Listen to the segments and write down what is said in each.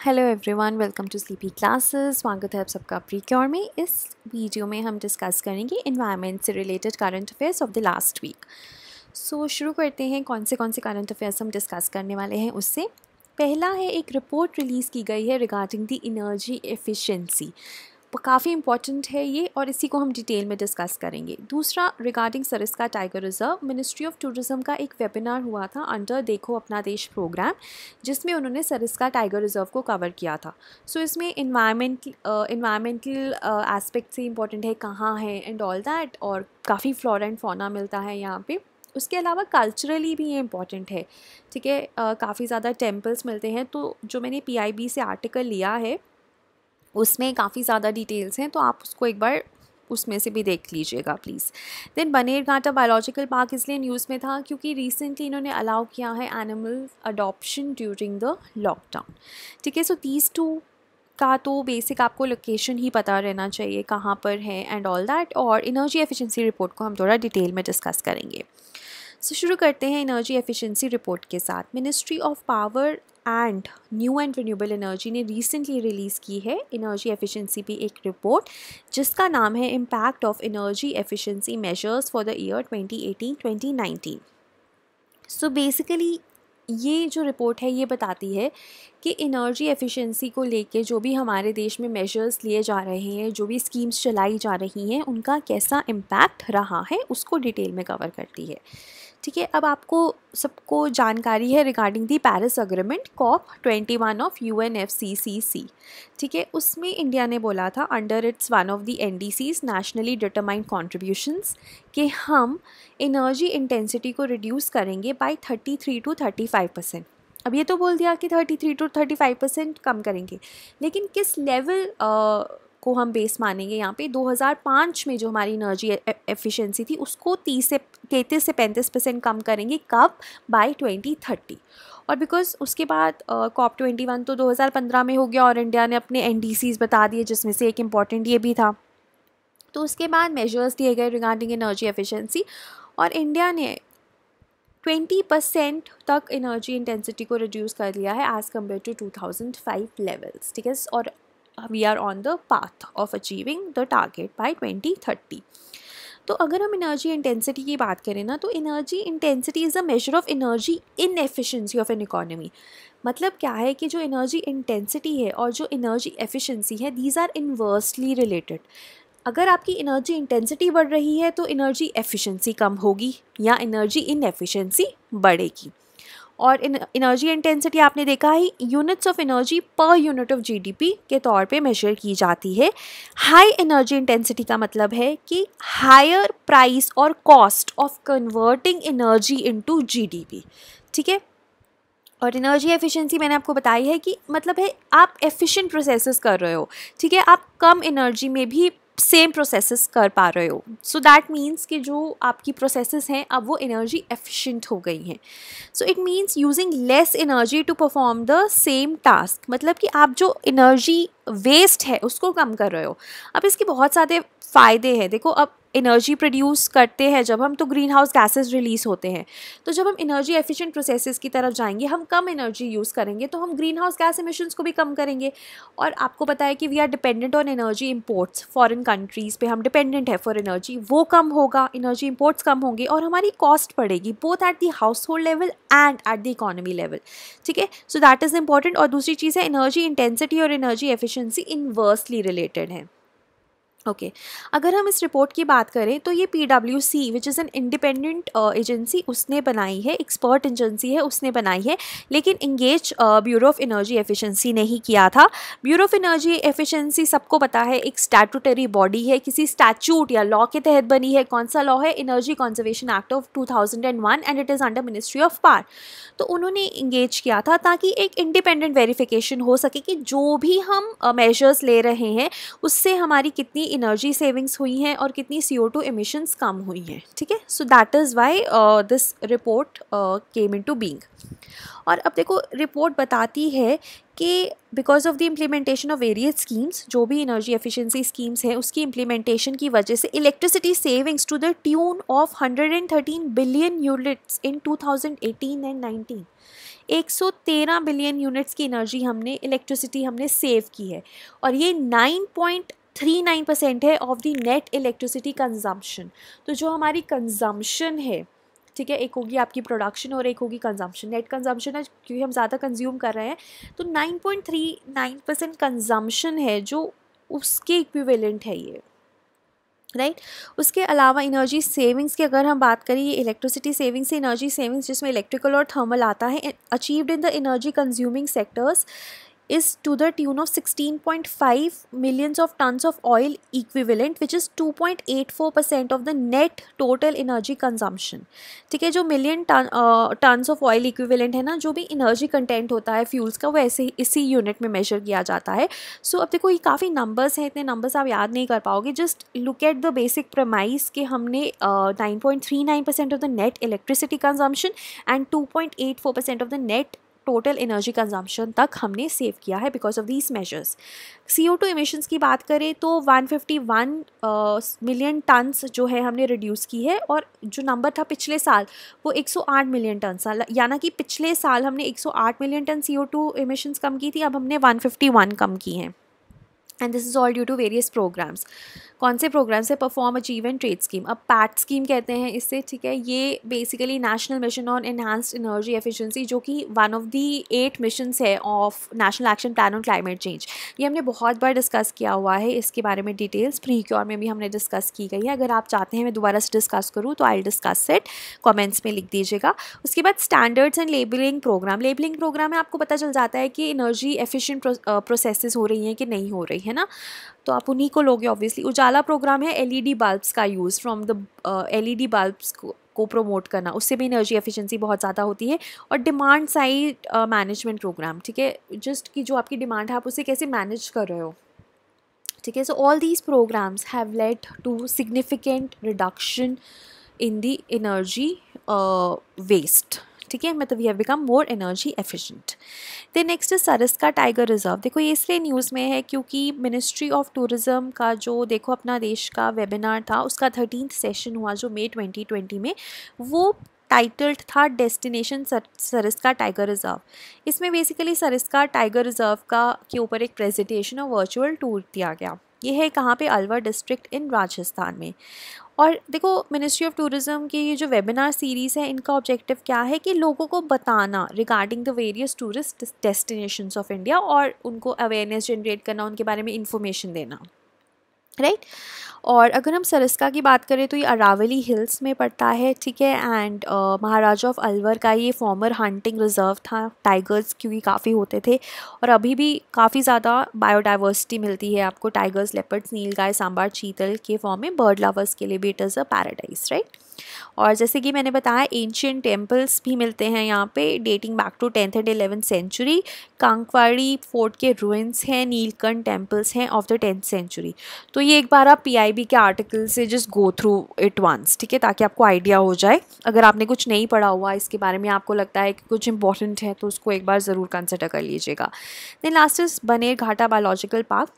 Hello everyone, welcome to Sleepy Classes. स्वागत है आप सबका प्रीक्योर में। इस वीडियो में हम डिस्कस करेंगे एनवायरनमेंट से related current affairs of the last week. So शुरू करते हैं कौन से करंट अफेयर्स हम डिस्कस करने वाले हैं उससे। पहला है, एक रिपोर्ट रिलीज़ की गई है रिगार्डिंग द एनर्जी एफिशिएंसी। काफ़ी इंपॉर्टेंट है ये और इसी को हम डिटेल में डिस्कस करेंगे। दूसरा, regarding Sariska tiger reserve, ministry of tourism का एक वेबिनार हुआ था अंडर देखो अपना देश प्रोग्राम, जिसमें उन्होंने सरिस्का टाइगर रिजर्व को कवर किया था। सो इसमें इन्वायरमेंटल एस्पेक्ट से इंपॉर्टेंट है कहाँ है एंड ऑल दैट, और काफ़ी फ्लोरा एंड फौना मिलता है यहाँ पे। उसके अलावा कल्चरली भी ये इम्पॉर्टेंट है, ठीक है। काफ़ी ज़्यादा टेम्पल्स मिलते हैं। तो जो मैंने PIB से आर्टिकल लिया है उसमें काफ़ी ज़्यादा डिटेल्स हैं, तो आप उसको एक बार उसमें से भी देख लीजिएगा please. Then Bannerghatta biological park इसलिए न्यूज़ में था क्योंकि रिसेंटली इन्होंने अलाउ किया है animal adoption during the lockdown, ठीक है। सो 32 का तो बेसिक आपको लोकेशन ही पता रहना चाहिए कहाँ पर है एंड ऑल दैट, और एनर्जी एफिशिएंसी रिपोर्ट को हम थोड़ा डिटेल में डिस्कस करेंगे। सो शुरू करते हैं एनर्जी एफिशिएंसी रिपोर्ट के साथ। Ministry of power and new and renewable energy ने रिसेंटली रिलीज़ की है एनर्जी एफिशिएंसी पे एक रिपोर्ट, जिसका नाम है impact of energy efficiency measures for the year 2018-2019। So basically ये जो रिपोर्ट है ये बताती है कि एनर्जी एफिशिएंसी को लेके जो भी हमारे देश में मेजर्स लिए जा रहे हैं, जो भी स्कीम्स चलाई जा रही हैं, उनका कैसा इम्पैक्ट रहा है उसको डिटेल में कवर करती है, ठीक है। अब आपको सबको जानकारी है regarding the Paris agreement COP21 of UNFCCC, ठीक है। उसमें इंडिया ने बोला था under its one of the NDCs nationally determined contributions कि हम एनर्जी इंटेंसिटी को रिड्यूस करेंगे बाय 33 to 35%। अब ये तो बोल दिया कि 33 to 35% कम करेंगे, लेकिन किस लेवल को हम बेस मानेंगे यहाँ पे। 2005 में जो हमारी एनर्जी एफिशिएंसी थी उसको 33 से 35% कम करेंगे। कब? बाय 2030। और बिकॉज उसके बाद COP21 तो 2015 में हो गया और इंडिया ने अपने NDCs बता दिए, जिसमें से एक इम्पॉर्टेंट ये भी था। तो उसके बाद मेजर्स दिए गए रिगार्डिंग एनर्जी एफिशिएंसी और इंडिया ने 20% तक एनर्जी इंटेंसिटी को रिड्यूस कर लिया है एज़ कम्पेयर टू 2005 लेवल्स, ठीक है। और we are on the path of achieving the target by 2030। तो अगर हम एनर्जी इंटेंसिटी की बात करें ना, तो energy intensity is a measure of energy inefficiency of an economy. मतलब क्या है कि जो एनर्जी इंटेंसिटी है और जो एनर्जी एफिशिएंसी है, दीज आर इनवर्सली रिलेटेड। अगर आपकी एनर्जी इंटेंसिटी बढ़ रही है तो एनर्जी एफिशिएंसी कम होगी या एनर्जी इनएफिशिएंसी बढ़ेगी। और एनर्जी इंटेंसिटी आपने देखा है units of energy per unit of GDP के तौर पे मेजर की जाती है। हाई एनर्जी इंटेंसिटी का मतलब है कि हायर प्राइस और cost of converting energy into GDP, ठीक है। और एनर्जी एफिशिएंसी मैंने आपको बताई है कि मतलब है आप एफिशिएंट प्रोसेसेस कर रहे हो, ठीक है। आप कम एनर्जी में भी सेम प्रोसेसेस कर पा रहे हो। सो दैट मीन्स कि जो आपकी प्रोसेसेस हैं अब वो एनर्जी एफिशिएंट हो गई हैं। So it means using less energy to perform the same task. मतलब कि आप जो एनर्जी वेस्ट है उसको कम कर रहे हो। अब इसके बहुत सारे फ़ायदे हैं। देखो, अब एनर्जी प्रोड्यूस करते हैं जब हम, तो ग्रीन हाउस गैसेज रिलीज़ होते हैं। तो जब हम एनर्जी एफिशिएंट प्रोसेसेस की तरफ जाएंगे, हम कम एनर्जी यूज़ करेंगे, तो हम ग्रीन हाउस गैस एमिशंस को भी कम करेंगे। और आपको पता है कि we are dependent on energy imports, foreign countries पे हम डिपेंडेंट है फॉर एनर्जी, वो कम होगा, एनर्जी इंपोर्ट्स कम होंगे और हमारी कॉस्ट बढ़ेगी, both at the house hold level and at the economy level, ठीक है। So that is important. और दूसरी चीज़ है एनर्जी इंटेंसिटी और एनर्जी एफिशिएंसी इनवर्सली रिलेटेड है, ओके। अगर हम इस रिपोर्ट की बात करें तो ये PwC which is an independent agency उसने बनाई है, एक्सपर्ट एजेंसी है, उसने बनाई है, लेकिन engage bureau of energy efficiency ने ही किया था। ब्यूरो ऑफ एनर्जी एफिशिएंसी सबको पता है एक स्टैट्यूटरी बॉडी है, किसी स्टैट्यूट या लॉ के तहत बनी है। कौन सा लॉ है? Energy conservation act of 2001 and it is under ministry of power. तो उन्होंने इंगेज किया था ताकि एक इंडिपेंडेंट वेरिफिकेशन हो सके कि जो भी हम मेजर्स ले रहे हैं उससे हमारी कितनी एनर्जी सेविंग्स हुई हैं और कितनी CO2 एमिशंस कम हुई हैं, ठीक है। So that is why this report came into being. और अब देखो, रिपोर्ट बताती है कि because of the implementation of various schemes, जो भी एनर्जी एफिशिएंसी स्कीम्स हैं उसकी इम्प्लीमेंटेशन की वजह से electricity savings to the tune of 113 billion units in 2018 and 19। 113 billion units की एनर्जी हमने, इलेक्ट्रिसिटी हमने सेव की है, और ये 9.39% है of the net electricity consumption. तो जो हमारी कंजम्पशन है, ठीक है, एक होगी आपकी प्रोडक्शन और एक होगी कंजम्पशन। नेट कंजम्पशन है क्योंकि हम ज़्यादा कंज्यूम कर रहे हैं, तो 9.39% कंजम्पशन है जो उसके इक्विवेलेंट है ये, राइट। उसके अलावा एनर्जी सेविंग्स की अगर हम बात करें, ये इलेक्ट्रिसिटी सेविंग्स से एनर्जी सेविंग्स जिसमें इलेक्ट्रिकल और थर्मल आता है, achieved in the energy consuming sectors is to the tune of 16.5 millions of tons of oil equivalent, which is 2.84% of the net total energy consumption। ठीक है, जो million tons of oil equivalent है ना, जो भी energy content होता है fuels का, वो ऐसे इसी यूनिट में मेजर किया जाता है। सो अब देखो ये काफ़ी नंबर्स हैं, इतने नंबर्स आप याद नहीं कर पाओगे। Just look at the basic premise कि हमने 9.39% of the net electricity consumption and 2.84% of the net total energy consumption तक हमने सेव किया है because of these measures. CO2 emissions की बात करें तो 151 मिलियन टन्स जो है हमने रिड्यूस की है, और जो नंबर था पिछले साल वो 108 मिलियन टन था, यानी कि पिछले साल हमने 108 मिलियन टन CO2 इमिशंस कम की थी, अब हमने 151 कम की हैं। And this is all due to various programs. कौन से प्रोग्राम्स है? Perform achieve and trade scheme, अब पैट स्कीम कहते हैं इससे, ठीक है। ये basically national mission on enhanced energy efficiency, जो कि वन ऑफ दी 8 मिशंस है of national action plan on climate change. ये हमने बहुत बार डिस्कस किया हुआ है, इसके बारे में डिटेल्स प्रीक्योर में भी हमने डिस्कस की गई है। अगर आप चाहते हैं मैं दोबारा से डिस्कस करूँ तो आई डिस्कस इट, कॉमेंट्स में लिख दीजिएगा। उसके बाद standards and labelling program. Labelling program में आपको पता चल जाता है कि एनर्जी एफिशिएंट प्रोसेसेस हो रही हैं कि नहीं हो रही है ना, तो आप उन्हीं को लोगे ऑब्वियसली। उजाला प्रोग्राम है LED बल्ब्स का use, from the LED bulbs को प्रमोट करना, उससे भी एनर्जी एफिशिएंसी बहुत ज़्यादा होती है। और डिमांड साइड मैनेजमेंट प्रोग्राम, ठीक है, जस्ट कि जो आपकी डिमांड है आप उसे कैसे मैनेज कर रहे हो, ठीक है। So all these programs have led to significant reduction in the energy waste, ठीक है, मतलब we have become more energy efficient. Then next is Sariska tiger reserve. देखो ये इसलिए न्यूज़ में है क्योंकि मिनिस्ट्री ऑफ टूरिज़्म का जो देखो अपना देश का वेबिनार था, उसका 13th सेशन हुआ जो मई 2020 में, वो टाइटल्ड था डेस्टिनेशन सरिस्का टाइगर रिजर्व। इसमें बेसिकली सरिस्का टाइगर रिजर्व का के ऊपर एक प्रेजेंटेशन और वर्चुअल टूर दिया गया। ये है कहाँ पे? अलवर डिस्ट्रिक्ट इन राजस्थान में। और देखो मिनिस्ट्री ऑफ टूरिज़्म की ये जो वेबिनार सीरीज़ है, इनका ऑब्जेक्टिव क्या है कि लोगों को बताना regarding the various tourist destinations of India, और उनको अवेयरनेस जनरेट करना, उनके बारे में इंफॉर्मेशन देना, राइट। और अगर हम सरिस्का की बात करें तो ये अरावली हिल्स में पड़ता है, ठीक है। एंड महाराजा ऑफ अलवर का ये फॉर्मर हंटिंग रिजर्व था, टाइगर्स क्योंकि काफ़ी होते थे, और अभी भी काफ़ी ज़्यादा बायोडाइवर्सिटी मिलती है आपको, टाइगर्स, लेपर्ड्स, नीलगाय, सांबर, चीतल के फॉर्म में। बर्ड लवर्स के लिए भी it is a paradise, right. और जैसे कि मैंने बताया एंशियंट टेम्पल्स भी मिलते हैं यहाँ पे, dating back to 10th and 11th century. Kankwari fort के रुइंस हैं, नीलकंठ टेम्पल्स हैं ऑफ द 10th सेंचुरी। तो ये एक बार आप PIB के आर्टिकल से just go through it once, ठीक है, ताकि आपको आइडिया हो जाए। अगर आपने कुछ नहीं पढ़ा हुआ इसके बारे में, आपको लगता है कि कुछ इंपॉर्टेंट है, तो उसको एक बार ज़रूर कंसिडर कर लीजिएगा। Then last is Bannerghatta biological park.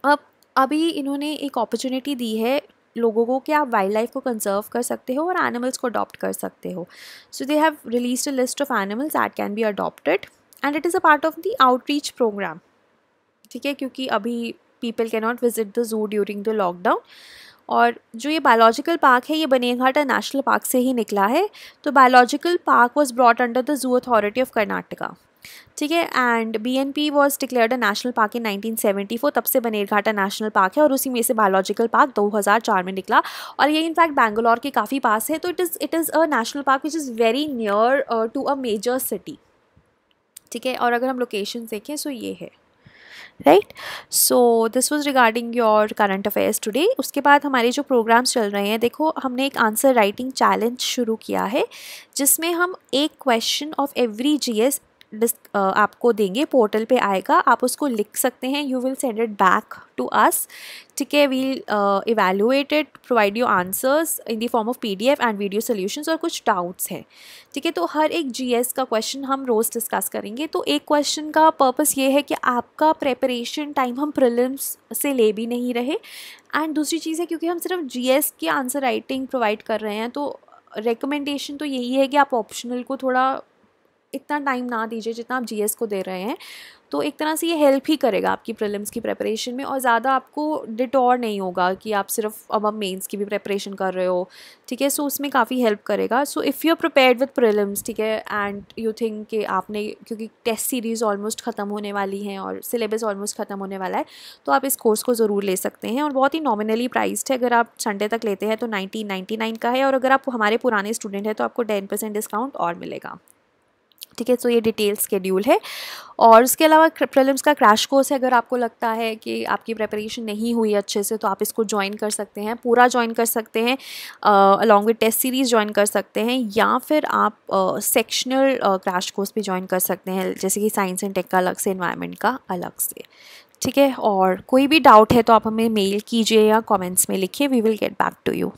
अब अभी इन्होंने एक अपॉर्चुनिटी दी है लोगों को कि आप वाइल्ड लाइफ को कंजर्व कर सकते हो और एनिमल्स को अडॉप्ट कर सकते हो। So they have released a list of animals that can be adopted and it is a part of the outreach program, ठीक है, क्योंकि अभी people can not visit the zoo during the lockdown. और जो ये बायोलॉजिकल पार्क है ये Bannerghatta national park से ही निकला है। तो biological park was brought under the zoo authority of Karnataka, ठीक है। And BNP was declared a national park इन 1974, तब से बनेरघाटा नेशनल पार्क है, और उसी में से बायोलॉजिकल पार्क 2004 में निकला। और ये इनफैक्ट बैंगलोर के काफ़ी पास है। तो it is a national park which is very near to a major city, ठीक है। और अगर हम लोकेशन देखें सो ये है, right. So this was regarding your current affairs today. उसके बाद हमारे जो प्रोग्राम्स चल रहे हैं, देखो हमने एक आंसर राइटिंग चैलेंज शुरू किया है, जिसमें हम एक क्वेश्चन ऑफ एवरी GS आपको देंगे, पोर्टल पे आएगा, आप उसको लिख सकते हैं, you will send it back to us, ठीक है। We'll evaluate it, provide you answers in the form of PDF and video solutions, और कुछ डाउट्स हैं, ठीक है। तो हर एक GS का क्वेश्चन हम रोज़ डिस्कस करेंगे। तो एक क्वेश्चन का पर्पस ये है कि आपका प्रेपरेशन टाइम हम प्रीलिम्स से ले भी नहीं रहे, एंड दूसरी चीज़ है क्योंकि हम सिर्फ GS की आंसर राइटिंग प्रोवाइड कर रहे हैं, तो रिकमेंडेशन तो यही है कि आप ऑप्शनल को थोड़ा इतना टाइम ना दीजिए जितना आप जीएस को दे रहे हैं। तो एक तरह से ये हेल्प ही करेगा आपकी प्रीलिम्स की प्रिपरेशन में, और ज़्यादा आपको डिटोर नहीं होगा कि आप सिर्फ अब मेंस की भी प्रिपरेशन कर रहे हो, ठीक है। सो उसमें काफ़ी हेल्प करेगा। So if you are prepared with prelims, ठीक है, एंड यू थिंक कि आपने, क्योंकि टेस्ट सीरीज़ ऑलमोस्ट ख़त्म होने वाली हैं और सिलेबस ऑलमोस्ट ख़त्म होने वाला है, तो आप इस कोर्स को ज़रूर ले सकते हैं। और बहुत ही नॉमिनली प्राइस्ड है, अगर आप संडे तक लेते हैं तो 1999 का है, और अगर आप हमारे पुराने स्टूडेंट हैं तो आपको 10% डिस्काउंट और मिलेगा, ठीक है। सो ये डिटेल स्केड्यूल है। और उसके अलावा प्रीलिम्स का क्रैश कोर्स है, अगर आपको लगता है कि आपकी प्रिपरेशन नहीं हुई अच्छे से तो आप इसको ज्वाइन कर सकते हैं, पूरा ज्वाइन कर सकते हैं, along with test series join कर सकते हैं, या फिर आप सेक्शनल क्रैश कोर्स भी ज्वाइन कर सकते हैं, जैसे कि साइंस एंड टेक का अलग से, एनवायरनमेंट का अलग से, ठीक है। और कोई भी डाउट है तो आप हमें मेल कीजिए या कमेंट्स में लिखिए, we will get back to you.